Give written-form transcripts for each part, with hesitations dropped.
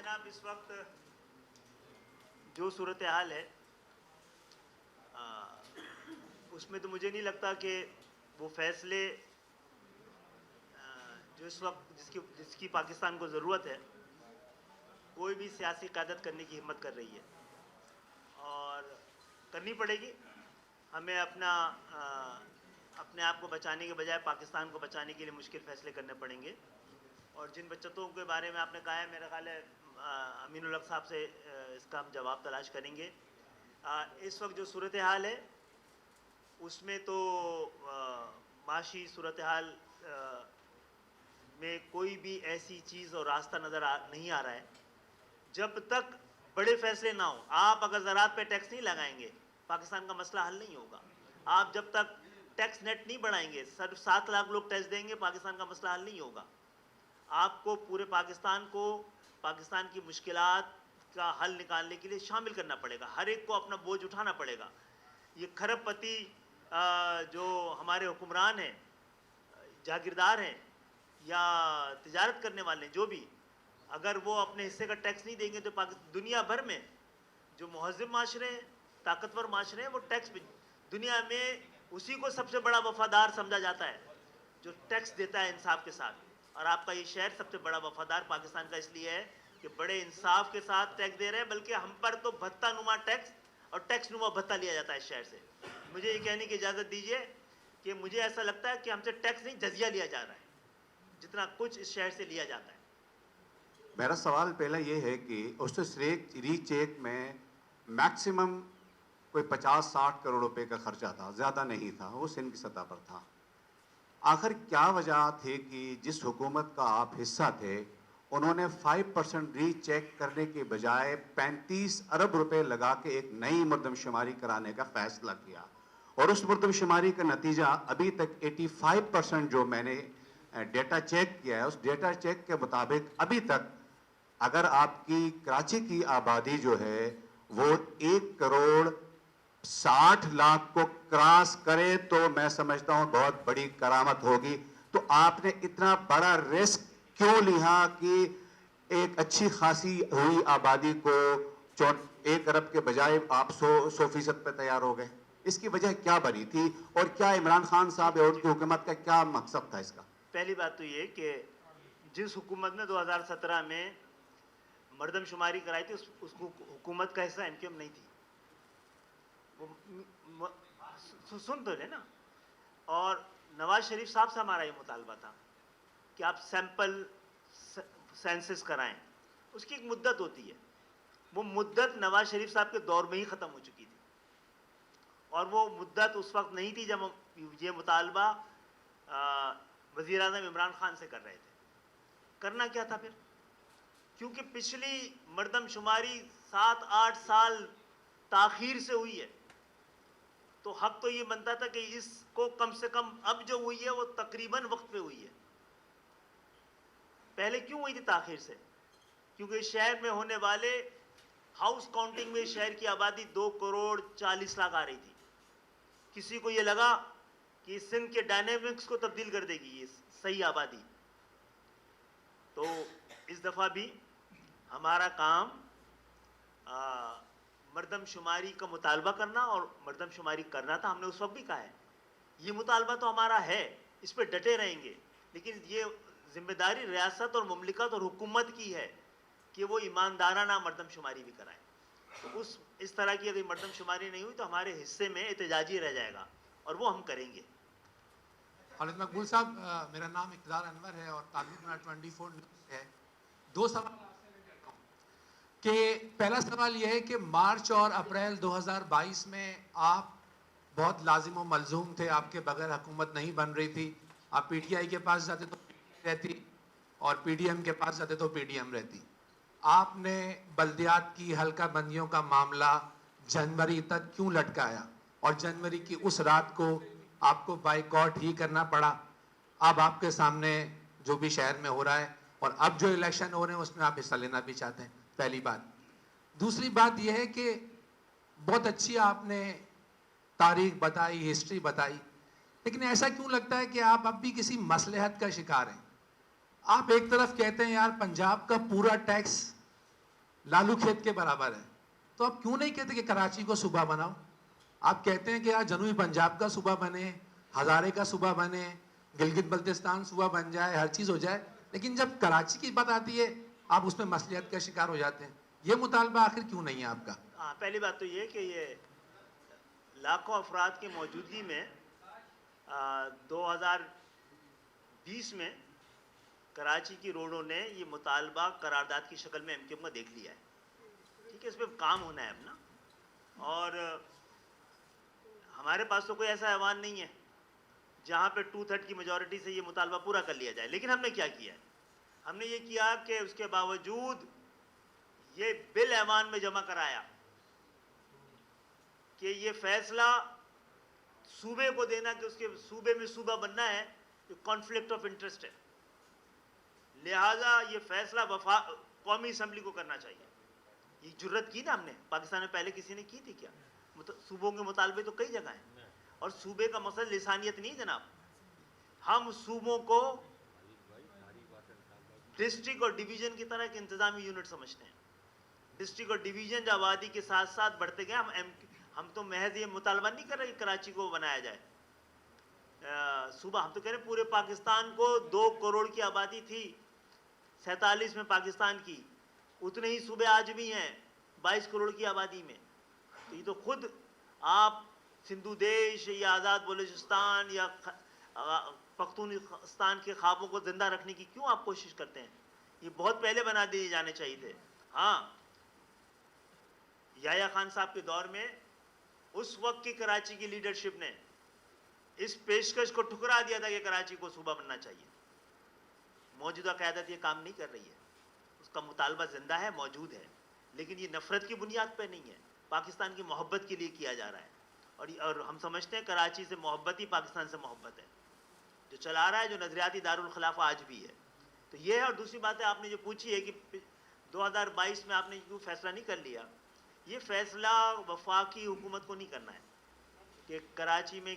जनाब इस वक्त जो सूरत हाल है उसमें तो मुझे नहीं लगता कि वो फैसले जो इस वक्त जिसकी पाकिस्तान को ज़रूरत है कोई भी सियासी क़यादत करने की हिम्मत कर रही है और करनी पड़ेगी। हमें अपने आप को बचाने के बजाय पाकिस्तान को बचाने के लिए मुश्किल फ़ैसले करने पड़ेंगे। और जिन बच्चों के बारे में आपने कहा है, मेरा ख्याल है अमीनुल हक साहब से इसका हम जवाब तलाश करेंगे। इस वक्त जो सूरत हाल है उसमें तो माशी सूरत हाल में कोई भी ऐसी चीज़ और रास्ता नहीं आ रहा है जब तक बड़े फैसले ना हो। आप अगर ज़राअत पे टैक्स नहीं लगाएंगे पाकिस्तान का मसला हल नहीं होगा। आप जब तक टैक्स नेट नहीं बढ़ाएंगे, सिर्फ 7 लाख लोग टैक्स देंगे, पाकिस्तान का मसला हल नहीं होगा। आपको पूरे पाकिस्तान को पाकिस्तान की मुश्किलात का हल निकालने के लिए शामिल करना पड़ेगा। हर एक को अपना बोझ उठाना पड़ेगा। ये खरबपति जो हमारे हुक्मरान हैं, जागीरदार हैं या तिजारत करने वाले जो भी, अगर वो अपने हिस्से का टैक्स नहीं देंगे तो दुनिया भर में जो महज़िब माशरे हैं, ताकतवर माशरे हैं, वो टैक्स दुनिया में उसी को सबसे बड़ा वफादार समझा जाता है जो टैक्स देता है इंसाफ के साथ। और आपका ये शहर सबसे बड़ा वफादार पाकिस्तान का इसलिए है कि बड़े इंसाफ के साथ टैक्स दे रहे हैं, बल्कि हम पर तो भत्ता नुमा टैक्स और टैक्स नुमा भत्ता लिया जाता है इस शहर से। मुझे ये कहने की इजाज़त दीजिए कि मुझे ऐसा लगता है कि हमसे टैक्स नहीं, जजिया लिया जा रहा है, जितना कुछ इस शहर से लिया जाता है। मेरा सवाल पहला ये है कि उस रीचेक में मैक्सिमम कोई 50-60 करोड़ रुपए का खर्चा था, ज़्यादा नहीं था, वो सिंध की सतह पर था। आखिर क्या वजह थी कि जिस हुकूमत का आप हिस्सा थे उन्होंने 5% रीचेक करने के बजाय 35 अरब रुपए लगा के एक नई मरदमशुमारी कराने का फैसला किया, और उस मरदमशुमारी का नतीजा अभी तक 85% जो मैंने डेटा चेक किया है, उस डेटा चेक के मुताबिक अभी तक अगर आपकी कराची की आबादी जो है वो 1 करोड़ 60 लाख को क्रॉस करे तो मैं समझता हूं बहुत बड़ी करामत होगी। तो आपने इतना बड़ा रिस्क क्यों लिया कि एक अच्छी खासी हुई आबादी को 1 अरब के बजाय आप 100% पे तैयार हो गए? इसकी वजह क्या बनी थी और क्या इमरान खान साहब और उनकी हुकूमत का क्या मकसद था इसका? पहली बात तो ये कि जिस हुकूमत ने 2017 में मरदमशुमारी कराई थी उस हुकूमत का हिस्सा एमक्यूएम नहीं थी। वो सुन तो ले ना। और नवाज शरीफ साहब से हमारा ये मुतालबा था कि आप सैंपल सेंसस कराएं, उसकी एक मुद्दत होती है। वो मुद्दत नवाज शरीफ साहब के दौर में ही ख़त्म हो चुकी थी, और वो मुद्दत उस वक्त नहीं थी जब ये मुतालबा वज़ीर आज़म इमरान खान से कर रहे थे। करना क्या था फिर? क्योंकि पिछली मरदमशुमारी 7-8 साल ताख़ीर से हुई है, तो हक़ तो ये बनता था कि इसको कम से कम अब जो हुई है वो तकरीबन वक्त पे हुई है। पहले क्यों हुई थी ताख़ीर से? क्योंकि शहर में होने वाले हाउस काउंटिंग में शहर की आबादी 2 करोड़ 40 लाख आ रही थी। किसी को ये लगा कि सिंध के डायनेमिक्स को तब्दील कर देगी ये सही आबादी। तो इस दफ़ा भी हमारा काम मरदमशुमारी का मुतालबा करना और मरदमशुमारी करना था। हमने उस वक्त भी कहा है ये मुतालबा तो हमारा है, इस पर डटे रहेंगे, लेकिन ये जिम्मेदारी रियासत और मुमलिकत और हुकूमत की है कि वो ईमानदाराना मरदमशुमारी भी कराएं। तो इस तरह की अगर मरदमशुमारी नहीं हुई तो हमारे हिस्से में एहतजाजी रह जाएगा, और वो हम करेंगे। खालिद मकबूल साहब, मेरा नाम इक़्तिदार अनवर है और तालीम 24 न्यूज़ है। 2 सवाल कि पहला सवाल यह है कि मार्च और अप्रैल 2022 में आप बहुत लाजिम व मलजूम थे, आपके बगैर हुकूमत नहीं बन रही थी। आप पीटीआई के पास जाते तो पीटीआई रहती और पीडीएम के पास जाते तो पीडीएम रहती। आपने बल्दियात की हल्का बंदियों का मामला जनवरी तक क्यों लटकाया, और जनवरी की उस रात को आपको बाइकआउट ही करना पड़ा? अब आपके सामने जो भी शहर में हो रहा है और अब जो इलेक्शन हो रहे हैं उसमें आप हिस्सा लेना भी चाहते हैं, पहली बात। दूसरी बात यह है कि बहुत अच्छी आपने तारीख बताई, हिस्ट्री बताई, लेकिन ऐसा क्यों लगता है कि आप अब भी किसी मसलहत का शिकार हैं? आप एक तरफ कहते हैं यार पंजाब का पूरा टैक्स لالو کھیت کے برابر ہے. تو آپ کیوں نہیں کہتے کہ کراچی کو صوبہ بناؤ؟ آپ کہتے ہیں کہ یار جنوبی پنجاب کا صوبہ بنے, ہزارے کا صوبہ بنے, گلگت بلتستان صوبہ بن جائے, ہر چیز ہو جائے, لیکن جب کراچی کی بات آتی ہے آپ اس میں مصلحت کا شکار ہو جاتے ہیں. یہ مطالبہ آخر کیوں نہیں ہے آپ کا؟ ہاں, پہلی بات تو یہ کہ یہ لاکھوں افراد کی موجودگی میں 2020 میں کراچی کی روڈوں نے یہ مطالبہ قرارداد کی شکل میں ایم کیو ایم کا دیکھ لیا ہے. ٹھیک ہے, اس پہ کام ہونا ہے اپنا, اور ہمارے پاس تو کوئی ایسا ایوان نہیں ہے جہاں پہ 2/3 کی میجورٹی سے یہ مطالبہ پورا کر لیا جائے. لیکن ہم نے کیا کیا ہے, ہم نے یہ کیا کہ اس کے باوجود یہ بل ایوان میں جمع کرایا کہ یہ فیصلہ صوبے کو دینا کہ اس کے صوبے میں صوبہ بننا ہے, یہ کانفلکٹ آف انٹرسٹ ہے, لہٰذا یہ فیصلہ قومی اسمبلی کو کرنا چاہیے. یہ جرت کی نا ہم نے, پاکستان میں پہلے کسی نے کی تھی کیا؟ صوبوں کے مطالبے تو کئی جگہ ہیں, اور صوبے کا مسئلہ لسانیت نہیں جناب. ہم صوبوں کو ڈسٹرکٹ اور ڈویژن کی طرح ایک انتظامی یونٹ سمجھتے ہیں. ڈسٹرکٹ اور ڈویژن جو آبادی کے ساتھ ساتھ بڑھتے گئے, ہم تو محض یہ مطالبہ نہیں کر رہے کہ کراچی کو بنایا جائے صوبہ. ہم تو کہہ رہے ہیں پورے پاکستان کو 2 کروڑ کی آبادی تھی 47 میں پاکستان کی, اتنے ہی صوبے آج بھی ہیں 22 کروڑ کی آبادی میں. تو یہ تو خود آپ سندھو دیش یا آزاد بلوچستان یا پختونستان کے خوابوں کو زندہ رکھنے کی کیوں آپ کوشش کرتے ہیں؟ یہ بہت پہلے بنا دیے جانے چاہیے تھے. ہاں, یحییٰ خان صاحب کے دور میں اس وقت کی کراچی کی لیڈرشپ نے اس پیشکش کو ٹھکرا دیا تھا کہ کراچی کو صوبہ بننا چاہیے. موجودہ قیادت یہ کام نہیں کر رہی ہے, اس کا مطالبہ زندہ ہے, موجود ہے, لیکن یہ نفرت کی بنیاد پہ نہیں ہے, پاکستان کی محبت کے لیے کیا جا رہا ہے. اور ہم سمجھتے ہیں کراچی سے محبت ہی پاکستان سے محبت ہے جو چلا رہا ہے, جو نظریاتی دارالخلافہ آج بھی ہے. تو یہ ہے. اور دوسری بات ہے, آپ نے جو پوچھی ہے کہ 2022 میں آپ نے کیوں فیصلہ نہیں کر لیا, یہ فیصلہ وفاقی حکومت کو نہیں کرنا ہے کہ کراچی میں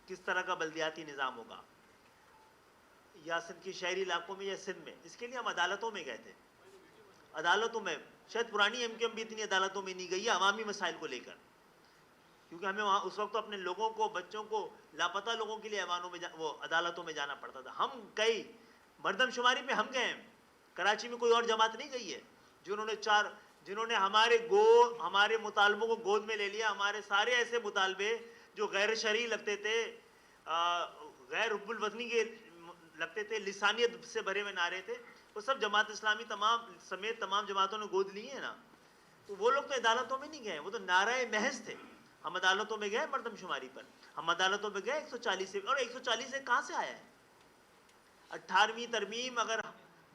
کس طرح کا بلدیاتی نظام ہوگا, یا سندھ کے شہری علاقوں میں یا سندھ میں. اس کے لیے ہم عدالتوں میں گئے تھے, عدالتوں میں شاید پرانی ایم کیو ایم بھی اتنی عدالتوں میں نہیں گئی ہے عوامی مسائل کو لے کر, کیونکہ ہمیں وہاں اس وقت تو اپنے لوگوں کو, بچوں کو, لاپتہ لوگوں کے لیے ایوانوں میں وہ عدالتوں میں جانا پڑتا تھا. ہم کئی مردم شماری پہ ہم گئے ہیں, کراچی میں کوئی اور جماعت نہیں گئی ہے جنہوں نے ہمارے مطالبوں کو گود میں لے لیا. ہمارے سارے ایسے مطالبے جو غیر شرعی لگتے تھے, غیر حب الوطنی کے لگتے تھے, لسانیت سے بھرے ہوئے نعرے تھے, وہ سب جماعت اسلامی سمیت تمام جماعتوں نے گود لی ہیں نا. تو وہ لوگ تو عدالتوں میں نہیں گئے, وہ تو نعرہ محض تھے. ہم عدالتوں میں گئے مردم شماری پر, ہم عدالتوں میں گئے 140 سے, اور 140 سے کہاں سے آیا ہے؟ 18ویں ترمیم اگر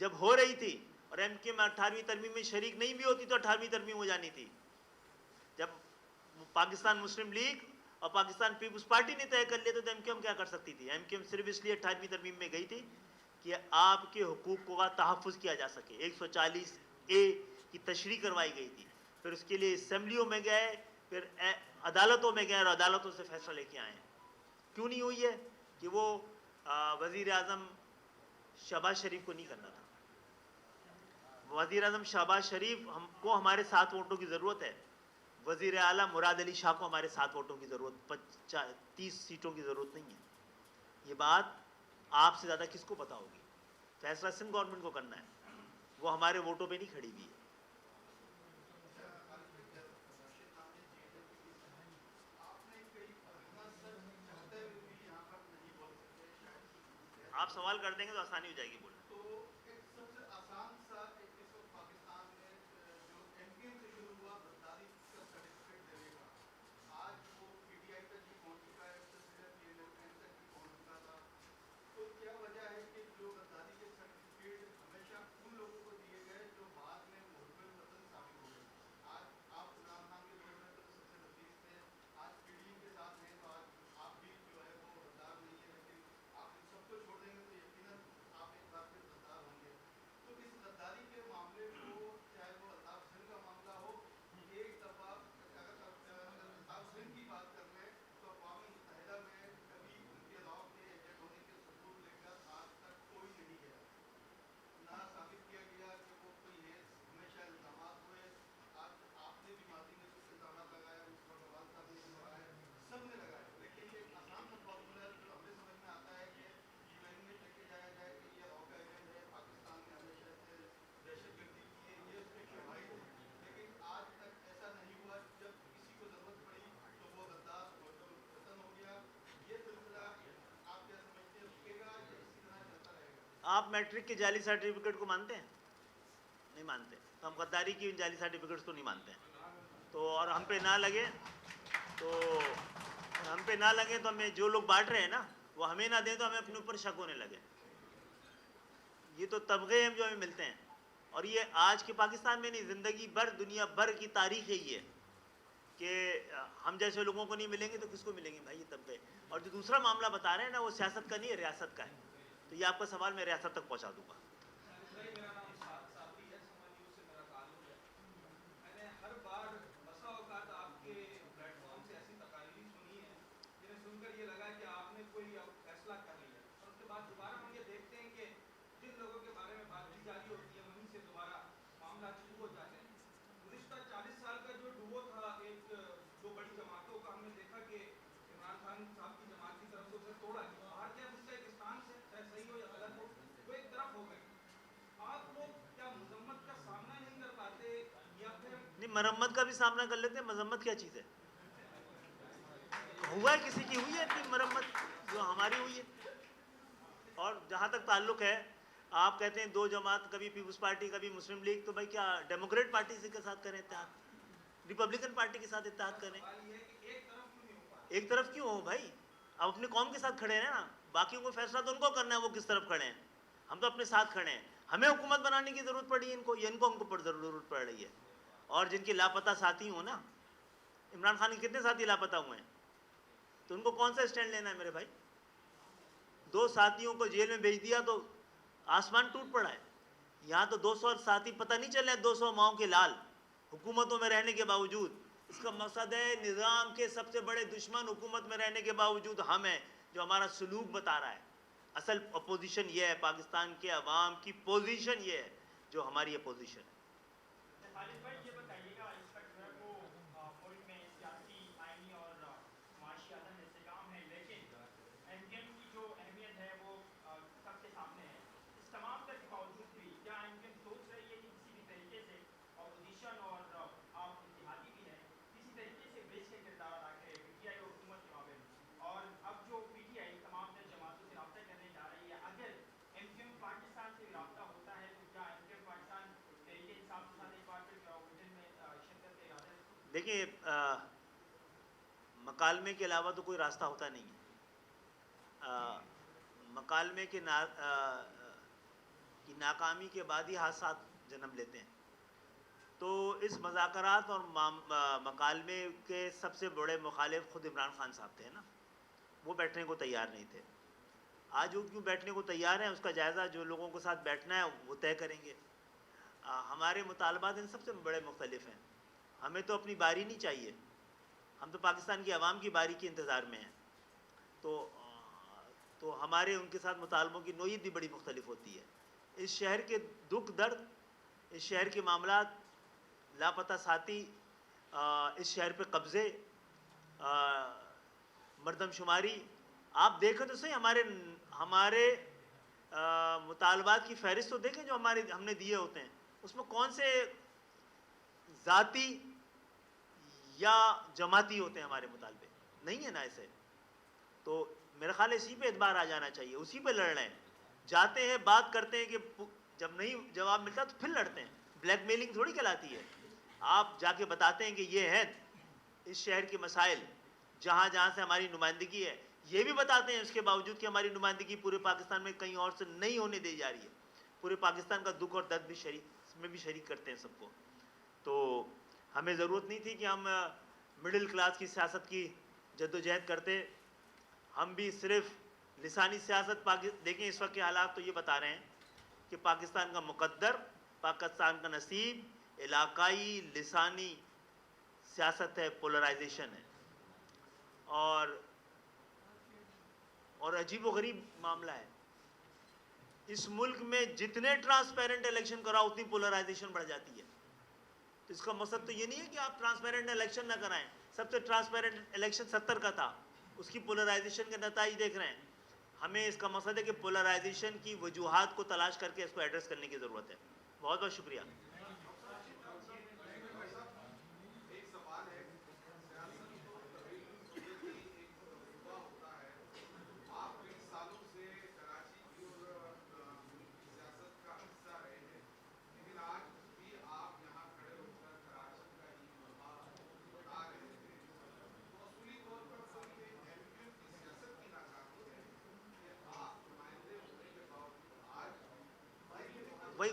جب ہو رہی تھی اور ایم کیو ایم 18ویں ترمیم میں شریک نہیں بھی ہوتی تو 18ویں ترمیم ہو جانی تھی. جب پاکستان مسلم لیگ اور پاکستان پیپلز پارٹی نے طے کر لیا تو ایم کیو ایم کیا کر سکتی تھی؟ ایم کیو ایم صرف اس لیے 18ویں ترمیم میں گئی تھی کہ آپ کے حقوق کا تحفظ کیا جا سکے. 140A کی تشریح کروائی گئی تھی, پھر اس کے لیے اسمبلیوں میں گئے, پھر عدالتوں میں گئے اور عدالتوں سے فیصلہ لے کے آئے ہیں. کیوں نہیں ہوئی ہے؟ کہ وہ وزیر اعظم شہباز شریف کو نہیں کرنا تھا. وزیر اعظم شہباز شریف کو ہمارے 7 ووٹوں کی ضرورت ہے, وزیر اعلیٰ مراد علی شاہ کو ہمارے 7 ووٹوں کی ضرورت, 30 سیٹوں کی ضرورت نہیں ہے. یہ بات آپ سے زیادہ کس کو پتا ہوگی؟ فیصلہ سندھ گورنمنٹ کو کرنا ہے, وہ ہمارے ووٹوں پہ نہیں کھڑی ہوئی ہے. آپ سوال کر دیں گے تو آسانی ہو جائے گی بولنا. मैट्रिक के जाली सर्टिफिकेट को मानते हैं? नहीं मानते। तो हम गद्दारी की इन जाली सर्टिफिकेट्स को नहीं मानते हैं। तो और हम पे ना लगे तो हमें जो लोग बांट रहे हैं ना, वो हमें ना दें तो हमें अपने ऊपर शक होने लगे। ये तो तमगे हैं जो हमें मिलते हैं, और ये आज के पाकिस्तान में नहीं, ज़िंदगी भर दुनिया भर की तारीख है ये कि हम जैसे लोगों को नहीं मिलेंगे तो किसको मिलेंगे भाई, ये तमगे। और जो दूसरा मामला बता रहे हैं ना, वो सियासत का नहीं है, रियासत का है। तो ये आपका सवाल मैं रियासत तक पहुंचा दूंगा। मरम्मत का भी सामना कर लेते हैं, मजम्मत क्या चीज़ है? हुआ है, किसी की हुई है अपनी मरम्मत जो हमारी हुई है। और जहाँ तक ताल्लुक है, आप कहते हैं दो जमात, कभी पीपल्स पार्टी कभी मुस्लिम लीग, तो भाई क्या डेमोक्रेट पार्टी से के साथ करें इत्तेहाद, रिपब्लिकन पार्टी के साथ इत्तेहाद करें? एक तरफ क्यों हो भाई? अब अपनी कौम के साथ खड़े हैं ना, बाकियों को फैसला तो उनको करना है वो किस तरफ खड़े हैं। हम तो अपने साथ खड़े हैं। हमें हुकूमत बनाने की ज़रूरत पड़ी है इनको, या इनको हमको ज़रूरत पड़ रही है? और जिनके लापता साथी हो ना, इमरान खान के कितने साथी लापता हुए हैं, तो उनको कौन सा स्टैंड लेना है मेरे भाई? 2 साथियों को जेल में भेज दिया तो आसमान टूट पड़ा है। यहाँ तो 200 साथी पता नहीं चल रहे, 200 माओं के लाल हुकूमतों में रहने के बावजूद। इसका मकसद है निज़ाम के सबसे बड़े दुश्मन हुकूमत में रहने के बावजूद हम हैं, जो हमारा सलूक बता रहा है। असल अपोजिशन ये है, पाकिस्तान के अवाम की पोजीशन ये है जो हमारी अपोजिशन है। देखिए, मकालमे के अलावा तो कोई रास्ता होता नहीं है। मकालमे की नाकामी के बाद ही हादसात जन्म लेते हैं। तो इस मज़ाकरात और मकालमे के सबसे बड़े मुखालिफ ख़ुद इमरान खान साहब थे ना, वो बैठने को तैयार नहीं थे। आज वो क्यों बैठने को तैयार हैं, उसका जायज़ा जो लोगों के साथ बैठना है वो तय करेंगे। हमारे मुतालबात इन सबसे बड़े मुख्तलिफ हैं। हमें तो अपनी बारी नहीं चाहिए, हम तो पाकिस्तान की आवाम की बारी के इंतज़ार में हैं। तो हमारे उनके साथ मुतालबों की नोयत भी बड़ी मुख्तलिफ होती है। इस शहर के दुख दर्द, इस शहर के मामलात, लापता साथी, इस शहर पे कब्ज़े, मरदमशुमारी, आप देखें तो सही हमारे मुतालबात की फ़हरिस्त तो देखें जो हमने दिए होते हैं, उसमें कौन से ज़ाती या जमाती होते हैं हमारे मुतालबे? नहीं है ना ऐसे। तो मेरा ख्याल है इसी पे एतबार आ जाना चाहिए, उसी पे लड़ रहे हैं। जाते हैं, बात करते हैं कि जब नहीं जवाब मिलता तो फिर लड़ते हैं। ब्लैकमेलिंग थोड़ी कहलाती है। आप जाके बताते हैं कि ये है इस शहर के मसाइल, जहाँ जहाँ से हमारी नुमाइंदगी है, ये भी बताते हैं उसके बावजूद कि हमारी नुमाइंदगी पूरे पाकिस्तान में कहीं और से नहीं होने दी जा रही है। पूरे पाकिस्तान का दुख और दर्द भी शरीक करते हैं सबको। तो हमें ज़रूरत नहीं थी कि हम मिडिल क्लास की सियासत की जद्दोजहद करते। हम भी सिर्फ लिसानी सियासत देखें, इस वक्त के हालात तो ये बता रहे हैं कि पाकिस्तान का मुकद्दर, पाकिस्तान का नसीब इलाकाई लिसानी सियासत है, पोलराइजेशन है। और अजीब व गरीब मामला है। इस मुल्क में जितने ट्रांसपेरेंट इलेक्शन कराओ उतनी पोलराइजेशन बढ़ जाती है। तो इसका मकसद तो ये नहीं है कि आप ट्रांसपेरेंट इलेक्शन ना कराएं। सबसे ट्रांसपेरेंट इलेक्शन 70 का था, उसकी पोलराइजेशन के नतीजे देख रहे हैं। हमें इसका मकसद है कि पोलराइजेशन की वजूहात को तलाश करके इसको एड्रेस करने की ज़रूरत है। बहुत बहुत शुक्रिया।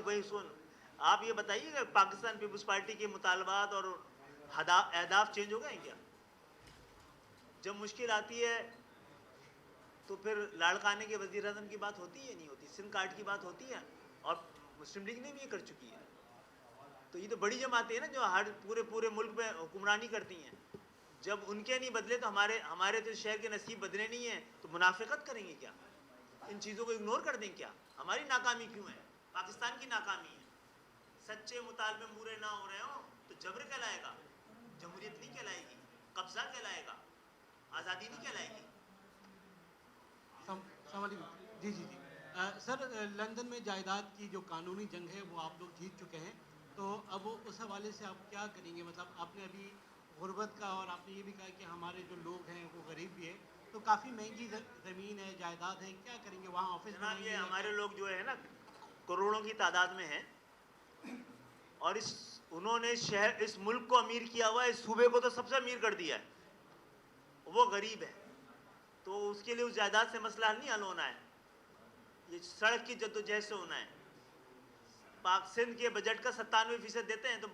वही सुन, आप ये बताइए कि पाकिस्तान पीपुल्स पार्टी के मुतालबात और अहदाफ चेंज हो गए हैं क्या? जब मुश्किल आती है तो फिर लाड़काने के वज़ीर आज़म की बात होती है नहीं होती, सिंध कार्ड की बात होती है, और मुस्लिम लीग ने भी ये कर चुकी है। तो ये तो बड़ी जमातें हैं ना जो हर पूरे मुल्क में हुक्मरानी करती हैं। जब उनके नहीं बदले तो हमारे तो शहर के नसीब बदले नहीं हैं, तो मुनाफिकत करेंगे क्या? इन चीज़ों को इग्नोर कर दें क्या? हमारी नाकामी क्यों है? पाकिस्तान की नाकामी है। सच्चे मुतालबे पूरे ना हो रहे हो तो जबर कहलाएगा, जमहूरियत नहीं कहलाएगी, कब्जा कहलाएगा, आज़ादी नहीं कहलाएगी। जी जी जी सर, लंदन में जायदाद की जो कानूनी जंग है वो आप लोग जीत चुके हैं, तो अब उस हवाले से आप क्या करेंगे? मतलब आपने अभी गुर्बत का और आपने ये भी कहा कि हमारे जो लोग हैं वो गरीब भी है, तो काफ़ी महंगी ज़मीन है, जायदाद है, क्या करेंगे वहाँ? ऑफिस जनाब ये हमारे लोग जो है ना करोड़ों की तादाद में हैं, और उन्होंने शहर इस मुल्क को अमीर किया हुआ है, इस सूबे को तो सबसे अमीर कर दिया है, वो गरीब है। तो उसके लिए उस जायदाद से मसला हल नहीं हल होना है, ये सड़क की जद्दोजहद से होना है। पाक सिंध के बजट का 97% देते हैं, तो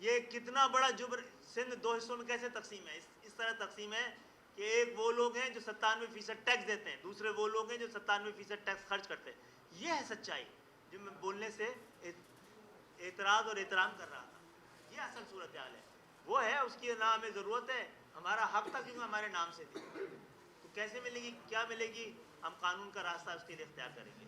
ये कितना बड़ा जुब्र। सिंध 2 हिस्सों में कैसे तकसीम है? इस तरह तकसीम है कि एक वो लोग हैं जो 97% टैक्स देते हैं, दूसरे वो लोग हैं जो 97% टैक्स खर्च करते हैं। ये है सच्चाई जो मैं बोलने से एतराज़ और एहतराम कर रहा था। ये असल सूरत हाल है, वो है, उसकी ना हमें ज़रूरत है, हमारा हक था क्योंकि हमारे नाम से थी। तो कैसे मिलेगी, क्या मिलेगी? हम कानून का रास्ता उसके लिए इख्तियार करेंगे।